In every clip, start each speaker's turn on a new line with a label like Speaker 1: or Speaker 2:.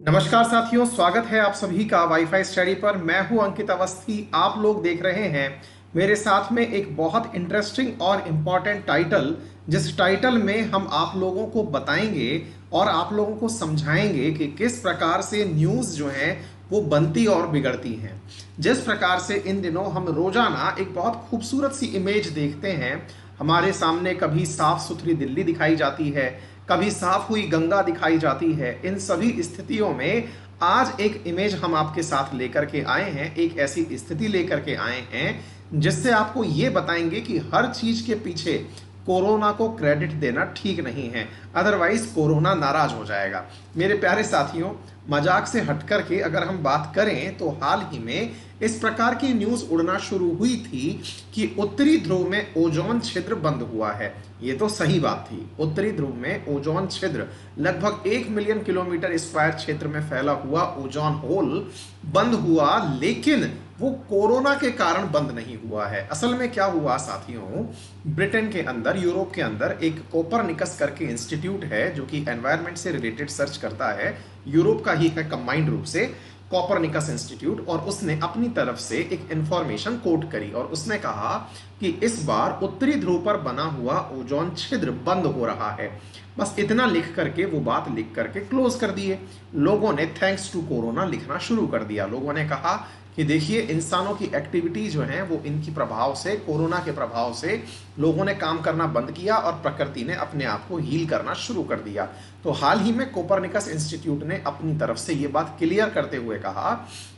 Speaker 1: नमस्कार साथियों, स्वागत है आप सभी का वाईफाई स्टडी पर। मैं हूं अंकित अवस्थी। आप लोग देख रहे हैं मेरे साथ में एक बहुत इंटरेस्टिंग और इम्पॉर्टेंट टाइटल, जिस टाइटल में हम आप लोगों को बताएंगे और आप लोगों को समझाएंगे कि किस प्रकार से न्यूज़ जो है वो बनती और बिगड़ती हैं। जिस प्रकार से इन दिनों हम रोजाना एक बहुत खूबसूरत सी इमेज देखते हैं, हमारे सामने कभी साफ सुथरी दिल्ली दिखाई जाती है, कभी साफ हुई गंगा दिखाई जाती है। इन सभी स्थितियों में आज एक इमेज हम आपके साथ लेकर के आए हैं, एक ऐसी स्थिति लेकर के आए हैं जिससे आपको ये बताएंगे कि हर चीज के पीछे कोरोना को क्रेडिट देना ठीक नहीं है, अदरवाइज कोरोना नाराज हो जाएगा। मेरे प्यारे साथियों, मजाक से हटकर के अगर हम बात करें तो हाल ही में इस प्रकार की न्यूज उड़ना शुरू हुई थी कि उत्तरी ध्रुव में ओजोन छिद्र बंद हुआ है। ये तो सही बात थी, उत्तरी ध्रुव में ओजोन छिद्र लगभग 1 मिलियन किलोमीटर स्क्वायर क्षेत्र में फैला हुआ ओजोन होल बंद हुआ, लेकिन वो कोरोना के कारण बंद नहीं हुआ है। असल में क्या हुआ साथियों, ब्रिटेन के अंदर, यूरोप के अंदर एक कोपरनिकस करके इंस्टीट्यूट है जो कि एनवायरनमेंट से रिलेटेड सर्च करता है, यूरोप का ही है कंबाइंड रूप से, कॉपरनिकस इंस्टीट्यूट। और उसने अपनी तरफ से एक इंफॉर्मेशन कोट करी और उसने कहा कि इस बार उत्तरी ध्रुव पर बना हुआ ओजोन छिद्र बंद हो रहा है। बस इतना लिख करके, वो बात लिख करके क्लोज कर दिए। लोगों ने थैंक्स टू कोरोना लिखना शुरू कर दिया। लोगों ने कहा कि देखिए, इंसानों की एक्टिविटी जो है वो इनकी प्रभाव से, कोरोना के प्रभाव से लोगों ने काम करना बंद किया और प्रकृति ने अपने आप को हील करना शुरू कर दिया। तो हाल ही में कोपरनिकस इंस्टीट्यूट ने अपनी तरफ से ये बात क्लियर करते हुए कहा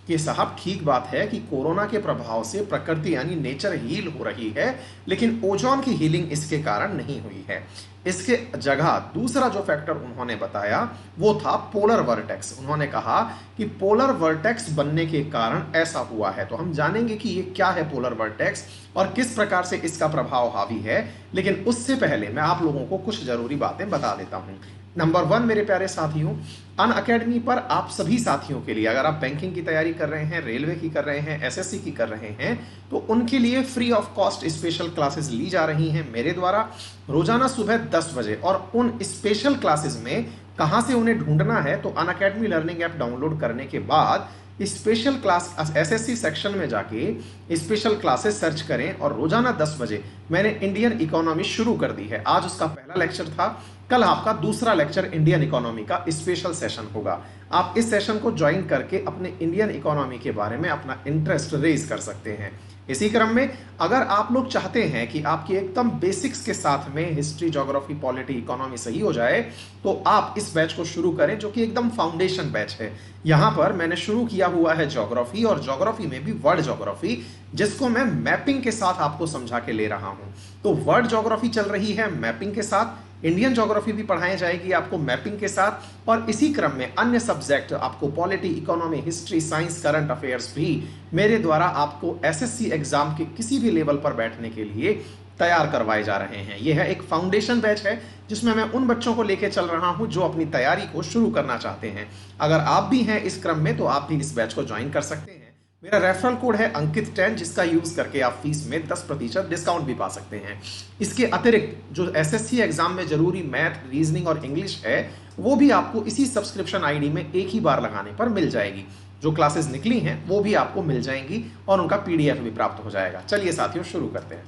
Speaker 1: कि साहब, ठीक बात है कि कोरोना के प्रभाव से प्रकृति यानी नेचर हील हो रही है, लेकिन ओजोन की हीलिंग इसके कारण नहीं हुई है। इसके जगह दूसरा जो फैक्टर उन्होंने बताया वो था पोलर वर्टेक्स। उन्होंने कहा कि पोलर वर्टेक्स बनने के कारण ऐसा हुआ है। तो हम जानेंगे कि ये क्या है पोलर वर्टेक्स और किस प्रकार से इसका प्रभाव हावी है, लेकिन उससे पहले मैं आप लोगों को कुछ जरूरी बातें बता देता हूं। नंबर 1 मेरे प्यारे साथियों, अनअकैडमी पर आप सभी साथियों के लिए, अगर आप बैंकिंग की तैयारी कर रहे हैं, रेलवे की कर रहे हैं, एसएससी की कर रहे हैं, तो उनके लिए free of cost special classes ली जा रही हैं मेरे द्वारा रोजाना सुबह 10 बजे। और उन स्पेशल क्लासेस में कहां से उन्हें ढूंढना है, तो अनअकैडमी लर्निंग ऐप डाउनलोड करने के बाद स्पेशल क्लास एसएससी सेक्शन में जाके स्पेशल क्लासेस सर्च करें और रोजाना 10 बजे मैंने इंडियन इकोनॉमी शुरू कर दी है। आज उसका पहला लेक्चर था, कल आपका दूसरा लेक्चर इंडियन इकोनॉमी का स्पेशल सेशन होगा। आप इस सेशन को ज्वाइन करके अपने इंडियन इकोनॉमी के बारे में अपना इंटरेस्ट रेज कर सकते हैं। इसी क्रम में अगर आप लोग चाहते हैं कि आपकी एकदम बेसिक्स के साथ में हिस्ट्री, ज्योग्राफी, पॉलिटी, इकोनॉमी सही हो जाए, तो आप इस बैच को शुरू करें जो कि एकदम फाउंडेशन बैच है। यहां पर मैंने शुरू किया हुआ है ज्योग्राफी, और ज्योग्राफी में भी वर्ल्ड ज्योग्राफी, जिसको मैं मैपिंग के साथ आपको समझा के ले रहा हूं। तो वर्ल्ड ज्योग्राफी चल रही है मैपिंग के साथ, इंडियन ज्योग्राफी भी पढ़ाई जाएगी आपको मैपिंग के साथ, और इसी क्रम में अन्य सब्जेक्ट आपको polity, economy, history, science, current affairs भी मेरे द्वारा आपको एसएससी एग्जाम के किसी भी लेवल पर बैठने के लिए तैयार करवाए जा रहे हैं। यह है एक फाउंडेशन बैच है जिसमें मैं उन बच्चों को लेकर चल रहा हूं जो अपनी तैयारी को शुरू करना चाहते हैं। अगर आप भी हैं इस क्रम में तो आप भी इस बैच को ज्वाइन कर सकते हैं। मेरा रेफरल कोड है अंकित10, जिसका यूज करके आप फीस में 10% डिस्काउंट भी पा सकते हैं। इसके अतिरिक्त जो एसएससी एग्जाम में जरूरी मैथ, रीजनिंग और इंग्लिश है, वो भी आपको इसी सब्सक्रिप्शन आईडी में एक ही बार लगाने पर मिल जाएगी। जो क्लासेस निकली हैं वो भी आपको मिल जाएंगी और उनका पीडीएफ भी प्राप्त हो जाएगा। चलिए साथियों, शुरू करते हैं।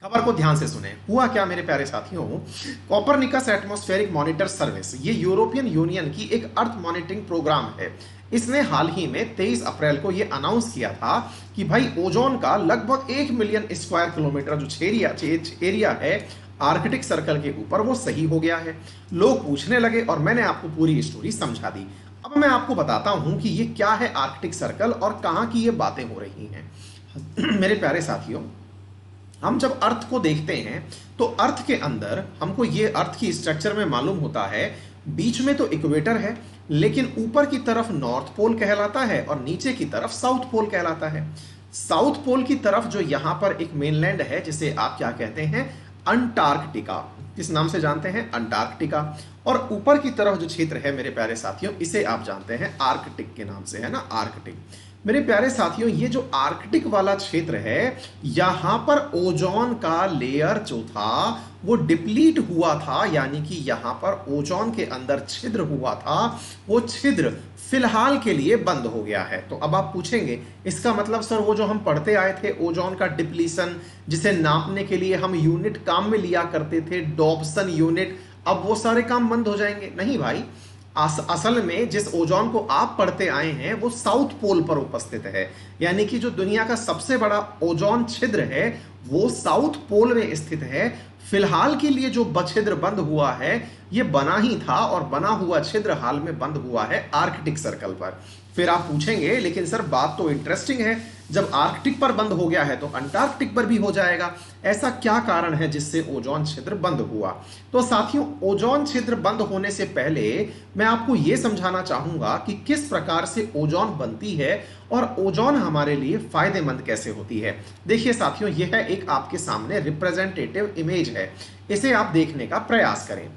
Speaker 1: खबर को ध्यान से सुने। हुआ क्या मेरे प्यारे साथियों, कॉपरनिकस एटमॉस्फेरिक मॉनिटर सर्विस, ये यूरोपियन यूनियन की एक अर्थ मॉनिटरिंग प्रोग्राम है। इसने हाल ही में 23 अप्रैल को यह अनाउंस किया था कि भाई ओजोन का लगभग 1 मिलियन स्क्वायर किलोमीटर जो एरिया है आर्कटिक सर्कल के ऊपर, वो सही हो गया है। लोग पूछने लगे और मैंने आपको पूरी स्टोरी समझा दी। अब मैं आपको बताता हूं कि ये क्या है आर्कटिक सर्कल और कहां की ये बातें हो रही हैं। मेरे प्यारे साथियों, हम जब अर्थ को देखते हैं तो अर्थ के अंदर हमको ये अर्थ की स्ट्रक्चर में मालूम होता है, बीच में तो इक्वेटर है, लेकिन ऊपर की तरफ नॉर्थ पोल कहलाता है और नीचे की तरफ साउथ पोल कहलाता है। साउथ पोल की तरफ जो यहां पर एक मेनलैंड है जिसे आप क्या कहते हैं, अंटार्कटिका। किस नाम से जानते हैं, अंटार्कटिका। और ऊपर की तरफ जो क्षेत्र है मेरे प्यारे साथियों, इसे आप जानते हैं आर्कटिक के नाम से, है ना, आर्कटिक। मेरे प्यारे साथियों, ये जो आर्कटिक वाला क्षेत्र है, यहां पर ओजोन का लेयर जो था वो डिप्लीट हुआ था, यानी कि यहां पर ओजोन के अंदर छिद्र हुआ था, वो छिद्र फिलहाल के लिए बंद हो गया है। तो अब आप पूछेंगे इसका मतलब सर वो जो हम पढ़ते आए थे ओजोन का डिप्लीशन, जिसे नापने के लिए हम यूनिट काम में लिया करते थे डॉप्सन यूनिट, अब वो सारे काम बंद हो जाएंगे? नहीं भाई, असल में जिस ओजोन को आप पढ़ते आए हैं वो साउथ पोल पर उपस्थित है, यानी कि जो दुनिया का सबसे बड़ा ओजोन छिद्र है वो साउथ पोल में स्थित है। फिलहाल के लिए जो छिद्र बंद हुआ है ये बना ही था, और बना हुआ छिद्र हाल में बंद हुआ है आर्कटिक सर्कल पर। फिर आप पूछेंगे लेकिन सर बात तो इंटरेस्टिंग है, जब आर्कटिक पर बंद हो गया है तो अंटार्कटिक पर भी हो जाएगा, ऐसा क्या कारण है जिससे ओजोन छिद्र बंद हुआ? तो साथियों, ओजोन छिद्र बंद होने से पहले मैं आपको यह समझाना चाहूंगा कि किस प्रकार से ओजोन बनती है और ओजोन हमारे लिए फायदेमंद कैसे होती है। देखिए साथियों, यह है एक आपके सामने रिप्रेजेंटेटिव इमेज है, इसे आप देखने का प्रयास करें।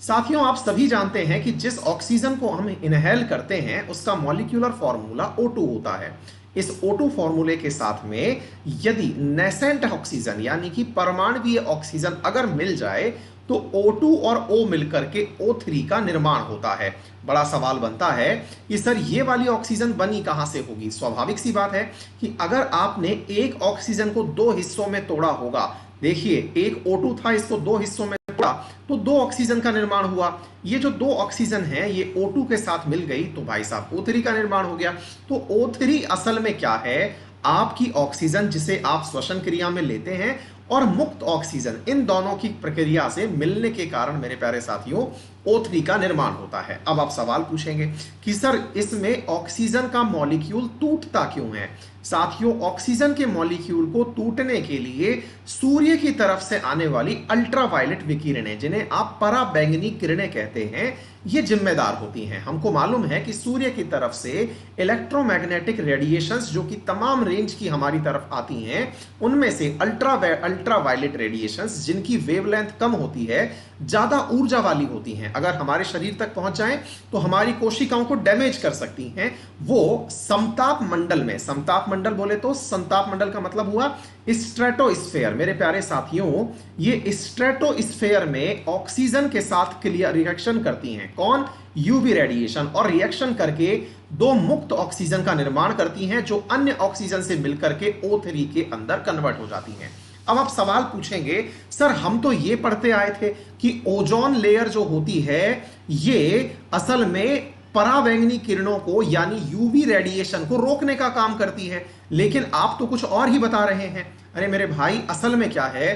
Speaker 1: साथियों, आप सभी जानते हैं कि जिस ऑक्सीजन को हम इनहेल करते हैं उसका मॉलिक्यूलर फॉर्मूला O2 होता है। इस O2 फॉर्मूले के साथ में यदि नेसेंट ऑक्सीजन यानी कि परमाणुीय ऑक्सीजन अगर मिल जाए तो O2 और O मिलकर के O3 का निर्माण होता है। बड़ा सवाल बनता है कि सर ये वाली ऑक्सीजन बनी कहां से होगी? स्वाभाविक सी बात है कि अगर आपने एक ऑक्सीजन को दो हिस्सों में तोड़ा होगा, देखिए एक O2 था, इसको दो हिस्सों में तोड़ा तो दो ऑक्सीजन का निर्माण हुआ। ये जो दो ऑक्सीजन है ये O2 के साथ मिल गई तो भाई साहब O3 का निर्माण हो गया। तो O3 असल में क्या है? आपकी ऑक्सीजन जिसे आप श्वसन क्रिया में लेते हैं और मुक्त ऑक्सीजन, इन दोनों की प्रक्रिया से मिलने के कारण मेरे प्यारे साथियों O3 का निर्माण होता है। अब आप सवाल पूछेंगे कि सर इसमें ऑक्सीजन का मॉलिक्यूल टूटता क्यों है? साथियों, ऑक्सीजन के मॉलिक्यूल को टूटने के लिए सूर्य की तरफ से आने वाली अल्ट्रावायलेट विकिरणें, जिन्हें आप पराबैंगनी किरणें कहते हैं, ये जिम्मेदार होती हैं। हमको मालूम है कि सूर्य की तरफ से इलेक्ट्रोमैग्नेटिक रेडिएशंस जो कि तमाम रेंज की हमारी तरफ आती हैं, उनमें से अल्ट्रावायलेट रेडिएशंस जिनकी वेवलेंथ कम होती है, ज्यादा ऊर्जा वाली होती हैं, अगर हमारे शरीर तक पहुंच जाएं तो हमारी कोशिकाओं को डैमेज कर सकती हैं। वो समताप मंडल में, समताप मंडल बोले तो संताप मंडल का मतलब हुआ स्ट्रेटोस्फेयर। मेरे प्यारे साथियों, ये स्ट्रेटोस्फेयर में ऑक्सीजन के साथ क्लियर रिएक्शन करती हैं। कौन? यूवी रेडिएशन, और रिएक्शन करके दो मुक्त ऑक्सीजन का निर्माण करती हैं जो अन्य ऑक्सीजन से मिलकर के O3 के अंदर कन्वर्ट हो जाती हैं। अब आप सवाल पूछेंगे सर हम तो ये पढ़ते आए थे कि ओजोन लेयर जो होती है ये असल में पराबैंगनी किरणों को यानी यूवी रेडिएशन को रोकने का काम करती है, लेकिन आप तो कुछ और ही बता रहे हैं। अरे मेरे भाई, असल में क्या है,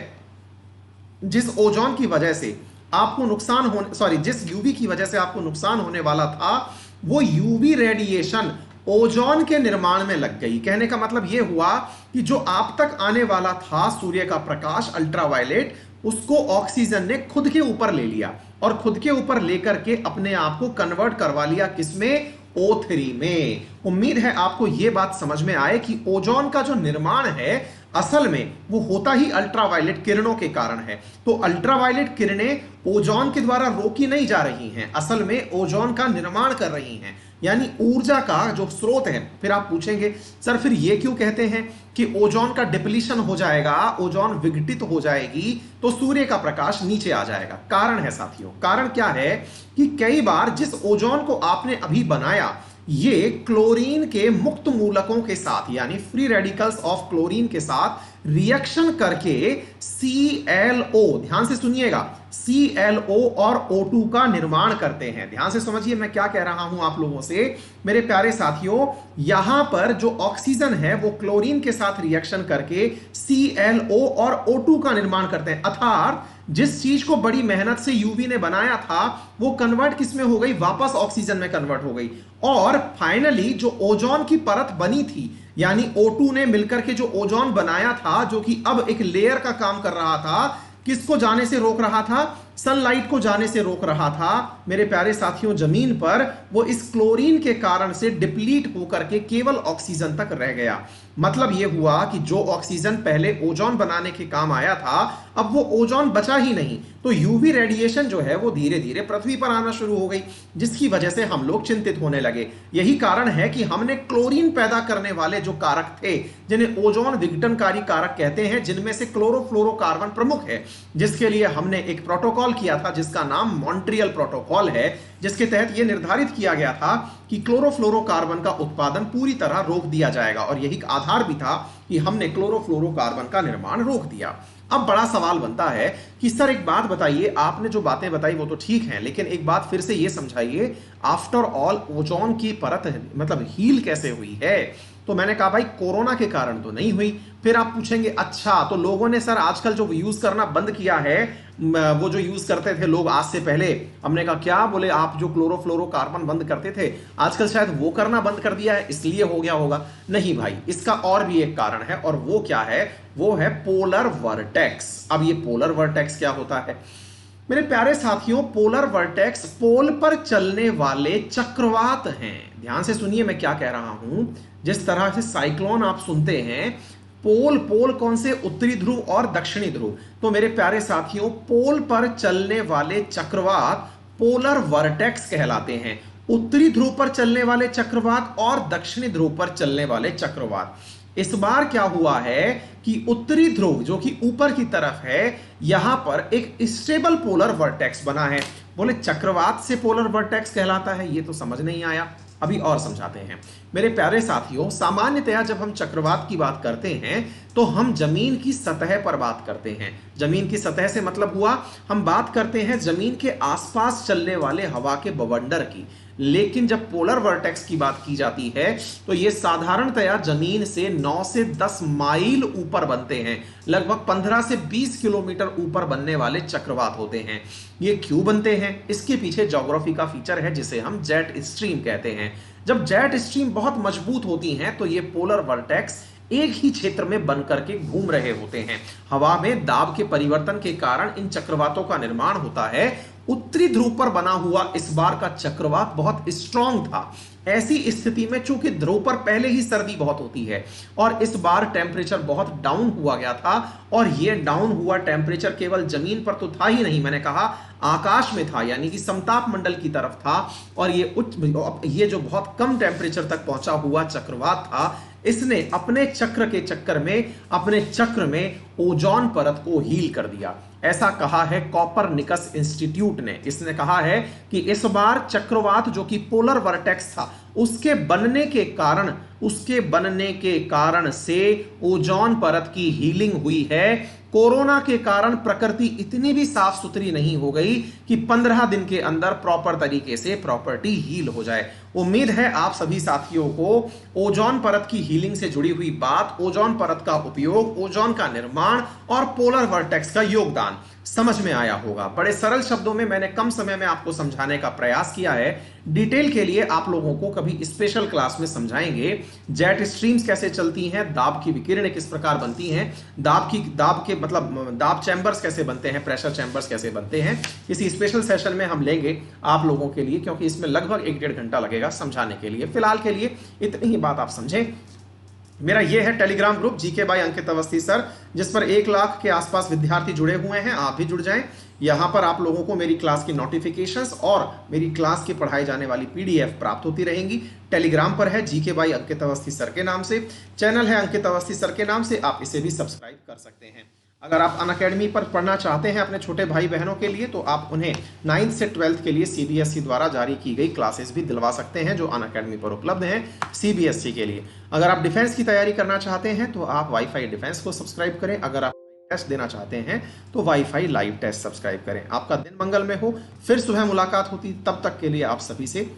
Speaker 1: जिस ओजोन की वजह से आपको नुकसान होने जिस यूवी की वजह से आपको नुकसान होने वाला था, वो यूवी रेडिएशन ओजोन के निर्माण में लग गई। कहने का मतलब यह हुआ कि जो आप तक आने वाला था सूर्य का प्रकाश अल्ट्रावायलेट, उसको ऑक्सीजन ने खुद के ऊपर ले लिया और खुद के ऊपर लेकर के अपने आप को कन्वर्ट करवा लिया, किसमें? O3 में। उम्मीद है आपको यह बात समझ में आए कि ओजोन का जो निर्माण है असल में वो होता ही अल्ट्रावायलेट किरणों के कारण है। तो अल्ट्रावायलेट किरणें ओजोन के द्वारा रोकी नहीं जा रही हैं, असल में ओजोन का निर्माण कर रही हैं, यानी ऊर्जा का जो स्रोत है। फिर आप पूछेंगे सर फिर ये क्यों कहते हैं कि ओजोन का डिप्लीशन हो जाएगा, ओजोन विघटित हो जाएगी तो सूर्य का प्रकाश नीचे आ जाएगा? कारण है साथियों, कारण क्या है कि कई बार जिस ओजोन को आपने अभी बनाया ये क्लोरीन के मुक्त मूलकों के साथ यानी फ्री रेडिकल्स ऑफ क्लोरीन के साथ रिएक्शन करके ClO, ध्यान से सुनिएगा, ClO और O2 का निर्माण करते हैं। ध्यान से समझिए मैं क्या कह रहा हूं आप लोगों से मेरे प्यारे साथियों। यहां पर जो ऑक्सीजन है वो क्लोरीन के साथ रिएक्शन करके ClO और O2 का निर्माण करते हैं, अर्थात जिस चीज को बड़ी मेहनत से यूवी ने बनाया था वो कन्वर्ट किस में हो गई? वापस ऑक्सीजन में कन्वर्ट हो गई। और फाइनली जो ओजोन की परत बनी थी यानी O2 ने मिलकर के जो ओजोन बनाया था, जो कि अब एक लेयर का काम कर रहा था, किसको जाने से रोक रहा था? सनलाइट को जाने से रोक रहा था। मेरे प्यारे साथियों, जमीन पर वो इस क्लोरीन के कारण से डिप्लीट होकर के केवल ऑक्सीजन तक रह गया। मतलब यह हुआ कि जो ऑक्सीजन पहले ओजोन बनाने के काम आया था अब वो ओजोन बचा ही नहीं, तो यूवी रेडिएशन जो है वो धीरे धीरे पृथ्वी पर आना शुरू हो गई, जिसकी वजह से हम लोग चिंतित होने लगे। यही कारण है कि हमने क्लोरीन पैदा करने वाले जो कारक थे, जिन्हें ओजोन विघटनकारी कारक कहते हैं, जिनमें से क्लोरोफ्लोरोकार्बन प्रमुख है, जिसके लिए हमने एक प्रोटोकॉल किया था जिसका नाम मॉन्ट्रियल प्रोटोकॉल है, जिसके तहत यह निर्धारित किया गया था कि क्लोरोफ्लोरोकार्बन का उत्पादन पूरी तरह रोक दिया जाएगा। और यही आधार भी था कि हमने क्लोरोफ्लोरोकार्बन का निर्माण रोक दिया। अब बड़ा सवाल बनता है कि सर एक बात बताइए, आपने जो बातें बताई वो तो ठीक हैं, लेकिन एक बात फिर से ये समझाइए, आफ्टर ऑल ओजोन की परत मतलब हील कैसे हुई है? तो मैंने कहा भाई कोरोना के कारण तो नहीं हुई। फिर आप पूछेंगे अच्छा तो लोगों ने सर आजकल जो यूज करना बंद किया है, वो जो यूज करते थे लोग आज से पहले, हमने कहा क्या? बोले आप जो क्लोरोफ्लोरोकार्बन बंद करते थे आजकल शायद वो करना बंद कर दिया है, इसलिए हो गया होगा। नहीं भाई, इसका और भी एक कारण है, और वो क्या है? वो है पोलर वर्टेक्स। अब ये पोलर वर्टेक्स क्या होता है मेरे प्यारे साथियों? पोलर वर्टेक्स पोल पर चलने वाले चक्रवात हैं। ध्यान से सुनिए मैं क्या कह रहा हूं। जिस तरह से साइक्लोन आप सुनते हैं, पोल पोल कौन से? उत्तरी ध्रुव और दक्षिणी ध्रुव। तो मेरे प्यारे साथियों, पोल पर चलने वाले चक्रवात पोलर वर्टेक्स कहलाते हैं। उत्तरी ध्रुव पर चलने वाले चक्रवात और दक्षिणी ध्रुव पर चलने वाले चक्रवात। इस बार क्या हुआ है कि उत्तरी ध्रुव जो कि ऊपर की तरफ है, यहां पर एक स्टेबल पोलर वर्टेक्स बना है। बोले चक्रवात से पोलर वर्टेक्स कहलाता है, ये तो समझ नहीं आया। अभी और समझाते हैं मेरे प्यारे साथियों। सामान्यतया जब हम चक्रवात की बात करते हैं तो हम जमीन की सतह पर बात करते हैं। जमीन की सतह से मतलब हुआ हम बात करते हैं जमीन के आसपास चलने वाले हवा के बवंडर की। लेकिन जब पोलर वर्टेक्स की बात की जाती है तो ये साधारणतया जमीन से 9 से 10 माइल ऊपर बनते हैं। लगभग 15 से 20 किलोमीटर ऊपर बनने वाले चक्रवात होते हैं। ये क्यों बनते हैं? इसके पीछे ज्योग्राफी का फीचर है जिसे हम जेट स्ट्रीम कहते हैं। जब जेट स्ट्रीम बहुत मजबूत होती हैं तो ये पोलर वर्टेक्स एक ही क्षेत्र में बन करके घूम रहे होते हैं। हवा में दाब के परिवर्तन के कारण इन चक्रवातों का निर्माण होता है। उत्तरी ध्रुव पर बना हुआ इस बार का चक्रवात बहुत स्ट्रांग था। ऐसी स्थिति में चूंकि ध्रुव पर पहले ही सर्दी बहुत होती है और इस बार टेम्परेचर बहुत डाउन हुआ गया था, और यह डाउन हुआ टेम्परेचर केवल जमीन पर तो था ही नहीं, मैंने कहा आकाश में था, यानी कि समताप मंडल की तरफ था। और ये जो बहुत कम टेम्परेचर तक पहुंचा हुआ चक्रवात था, इसने अपने चक्र में ओजोन परत को हील कर दिया। ऐसा कहा है कॉपरनिकस इंस्टीट्यूट ने। इसने कहा है कि इस बार चक्रवात जो कि पोलर वर्टेक्स था, उसके बनने के कारण से ओजोन परत की हीलिंग हुई है। कोरोना के कारण प्रकृति इतनी भी साफ सुथरी नहीं हो गई कि 15 दिन के अंदर प्रॉपर तरीके से प्रॉपर्टी हील हो जाए। उम्मीद है आप सभी साथियों को ओजोन परत की हीलिंग से जुड़ी हुई बात, ओजोन परत का उपयोग, ओजोन का निर्माण और पोलर वर्टेक्स का योगदान समझ में आया होगा। बड़े सरल शब्दों में मैंने कम समय में आपको समझाने का प्रयास किया है। डिटेल के लिए आप लोगों को कभी स्पेशल क्लास में समझाएंगे जेट स्ट्रीम्स कैसे चलती हैं, दाब की विकिरण किस प्रकार बनती हैं, दाब चैम्बर्स कैसे बनते हैं, प्रेशर चैम्बर्स कैसे बनते हैं। इसी स्पेशल सेशन में हम लेंगे आप लोगों के लिए, क्योंकि इसमें लगभग 1-1.5 घंटा लगेगा समझाने के लिए। फिलहाल के लिए इतनी ही बात आप समझें। मेरा ये है Telegram group GK by Ankit Awasthi sir, जिस पर 1 लाख के आसपास विद्यार्थी जुड़े हुए हैं। आप भी जुड़ जाएं। यहां पर आप लोगों को मेरी क्लास की नोटिफिकेशंस और मेरी क्लास की पढ़ाई जाने वाली पीडीएफ प्राप्त होती रहेंगी। टेलीग्राम पर है GK by Ankit Awasthi sir के नाम से, चैनल है अंकित अवस्थी सर के नाम से, आप इसे भी सब्सक्राइब कर सकते हैं। अगर आप अनअकैडमी पर पढ़ना चाहते हैं अपने छोटे भाई बहनों के लिए, तो आप उन्हें 9th से 12th के लिए सीबीएसई द्वारा जारी की गई क्लासेस भी दिलवा सकते हैं, जो अनअकैडमी पर उपलब्ध हैं सीबीएसई के लिए। अगर आप डिफेंस की तैयारी करना चाहते हैं तो आप वाईफाई डिफेंस को सब्सक्राइब करें। अगर आप टेस्ट देना चाहते हैं तो वाईफाई लाइव टेस्ट सब्सक्राइब करें। आपका दिन मंगल में हो। फिर सुबह मुलाकात होती, तब तक के लिए आप सभी से